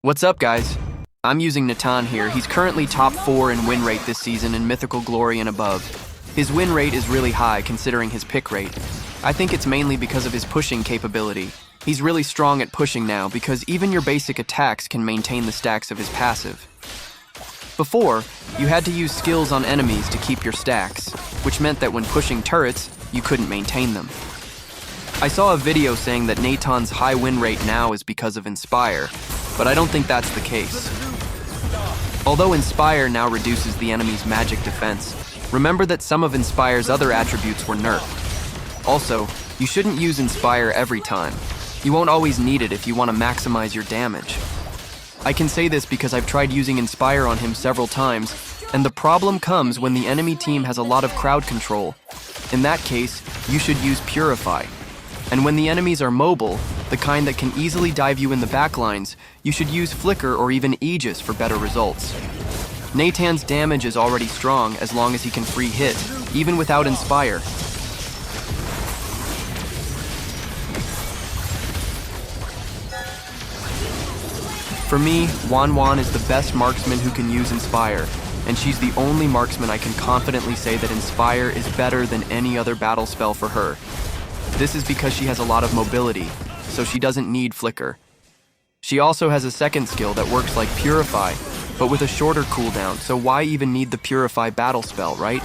What's up, guys? I'm using Natan here. He's currently top 4 in win rate this season in Mythical Glory and above. His win rate is really high considering his pick rate. I think it's mainly because of his pushing capability. He's really strong at pushing now because even your basic attacks can maintain the stacks of his passive. Before, you had to use skills on enemies to keep your stacks, which meant that when pushing turrets, you couldn't maintain them. I saw a video saying that Natan's high win rate now is because of Inspire, but I don't think that's the case. Although Inspire now reduces the enemy's magic defense, remember that some of Inspire's other attributes were nerfed. Also, you shouldn't use Inspire every time. You won't always need it if you want to maximize your damage. I can say this because I've tried using Inspire on him several times, and the problem comes when the enemy team has a lot of crowd control. In that case, you should use Purify. And when the enemies are mobile, the kind that can easily dive you in the backlines, you should use Flicker or even Aegis for better results. Natan's damage is already strong as long as he can free hit, even without Inspire. For me, Wan is the best marksman who can use Inspire, and she's the only marksman I can confidently say that Inspire is better than any other battle spell for her. This is because she has a lot of mobility, so she doesn't need Flicker. She also has a second skill that works like Purify, but with a shorter cooldown, so why even need the Purify battle spell, right?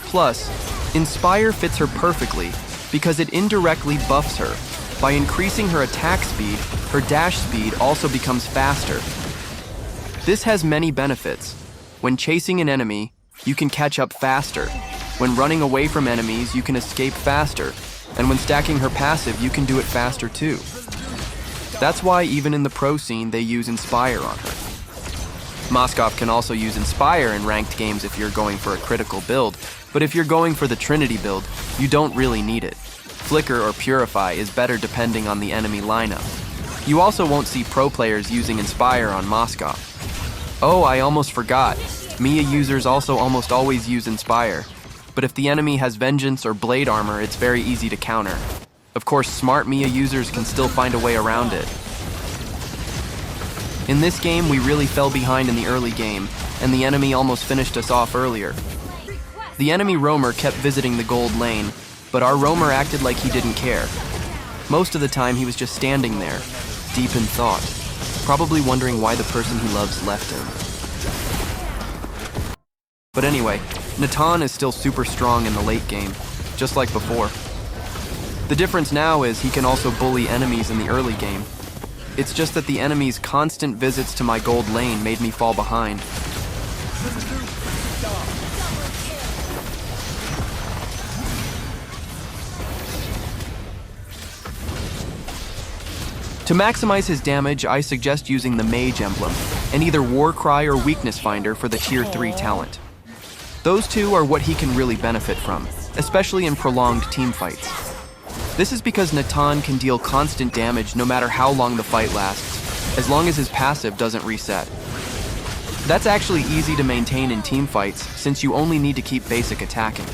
Plus, Inspire fits her perfectly because it indirectly buffs her. By increasing her attack speed, her dash speed also becomes faster. This has many benefits. When chasing an enemy, you can catch up faster. When running away from enemies, you can escape faster. And when stacking her passive, you can do it faster too. That's why even in the pro scene, they use Inspire on her. Moskov can also use Inspire in ranked games if you're going for a critical build, but if you're going for the Trinity build, you don't really need it. Flicker or Purify is better depending on the enemy lineup. You also won't see pro players using Inspire on Moskov. Oh, I almost forgot. Mia users also almost always use Inspire. But if the enemy has Vengeance or Blade Armor, it's very easy to counter. Of course, smart Mia users can still find a way around it. In this game, we really fell behind in the early game, and the enemy almost finished us off earlier. The enemy roamer kept visiting the gold lane, but our roamer acted like he didn't care. Most of the time, he was just standing there, deep in thought, probably wondering why the person he loves left him. But anyway, Natan is still super strong in the late game, just like before. The difference now is he can also bully enemies in the early game. It's just that the enemy's constant visits to my gold lane made me fall behind. To maximize his damage, I suggest using the Mage emblem, and either Warcry or Weakness Finder for the Tier 3 talent. Those two are what he can really benefit from, especially in prolonged teamfights. This is because Natan can deal constant damage no matter how long the fight lasts, as long as his passive doesn't reset. That's actually easy to maintain in teamfights since you only need to keep basic attacking.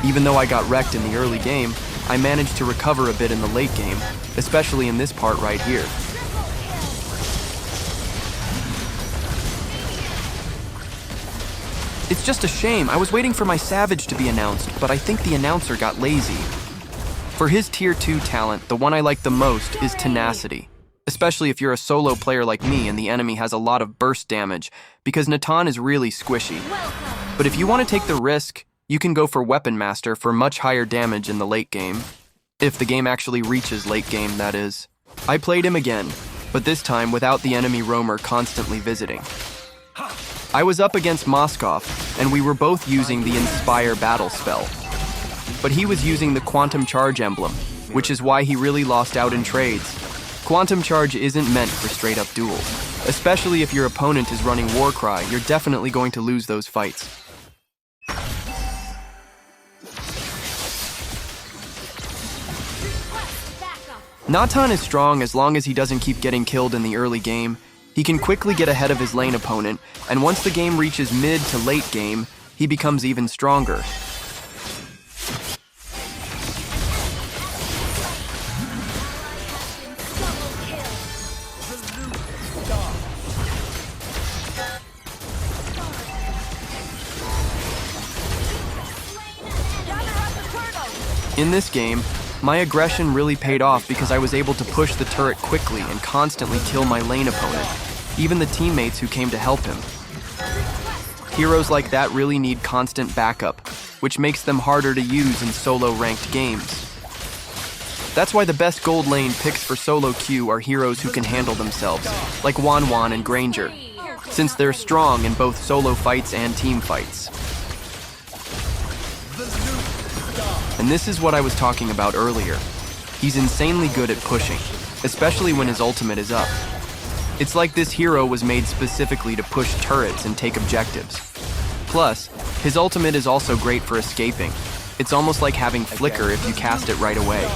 Even though I got wrecked in the early game, I managed to recover a bit in the late game, especially in this part right here. It's just a shame. I was waiting for my Savage to be announced, but I think the announcer got lazy. For his Tier 2 talent, the one I like the most is Tenacity, especially if you're a solo player like me and the enemy has a lot of burst damage, because Natan is really squishy. But if you want to take the risk, you can go for Weapon Master for much higher damage in the late game. If the game actually reaches late game, that is. I played him again, but this time without the enemy roamer constantly visiting. I was up against Moskov, and we were both using the Inspire battle spell. But he was using the Quantum Charge emblem, which is why he really lost out in trades. Quantum Charge isn't meant for straight-up duels. Especially if your opponent is running Warcry, you're definitely going to lose those fights. Natan is strong as long as he doesn't keep getting killed in the early game. He can quickly get ahead of his lane opponent, and once the game reaches mid to late game, he becomes even stronger. In this game, my aggression really paid off because I was able to push the turret quickly and constantly kill my lane opponent, even the teammates who came to help him. Heroes like that really need constant backup, which makes them harder to use in solo ranked games. That's why the best gold lane picks for solo queue are heroes who can handle themselves, like Wan and Granger, since they're strong in both solo fights and team fights. And this is what I was talking about earlier. He's insanely good at pushing, especially when his ultimate is up. It's like this hero was made specifically to push turrets and take objectives. Plus, his ultimate is also great for escaping. It's almost like having Flicker if you cast it right away.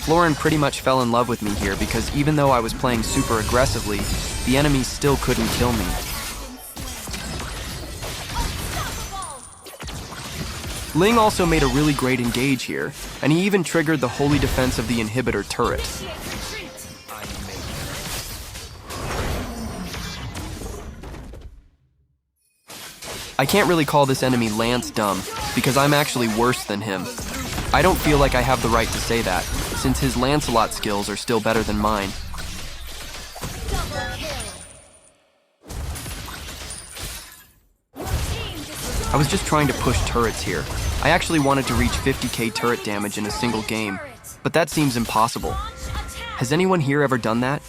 Florin pretty much fell in love with me here because even though I was playing super aggressively, the enemies still couldn't kill me. Ling also made a really great engage here, and he even triggered the holy defense of the inhibitor turret. I can't really call this enemy Lance dumb, because I'm actually worse than him. I don't feel like I have the right to say that, since his Lancelot skills are still better than mine. I was just trying to push turrets here. I actually wanted to reach 50k turret damage in a single game, but that seems impossible. Has anyone here ever done that?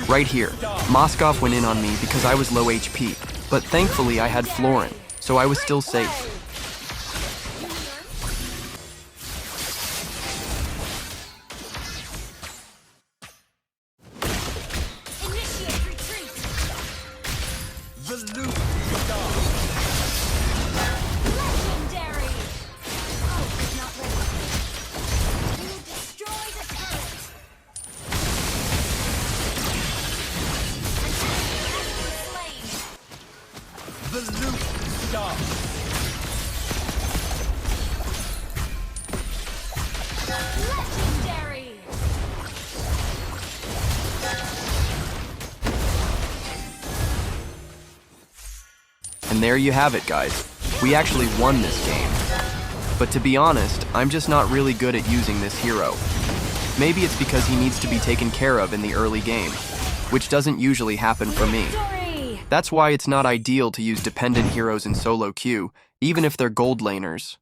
Right here, Moskov went in on me because I was low HP, but thankfully I had Florin, so I was still safe. And there you have it, guys. We actually won this game. But to be honest, I'm just not really good at using this hero. Maybe it's because he needs to be taken care of in the early game, which doesn't usually happen for me. That's why it's not ideal to use dependent heroes in solo queue, even if they're gold laners.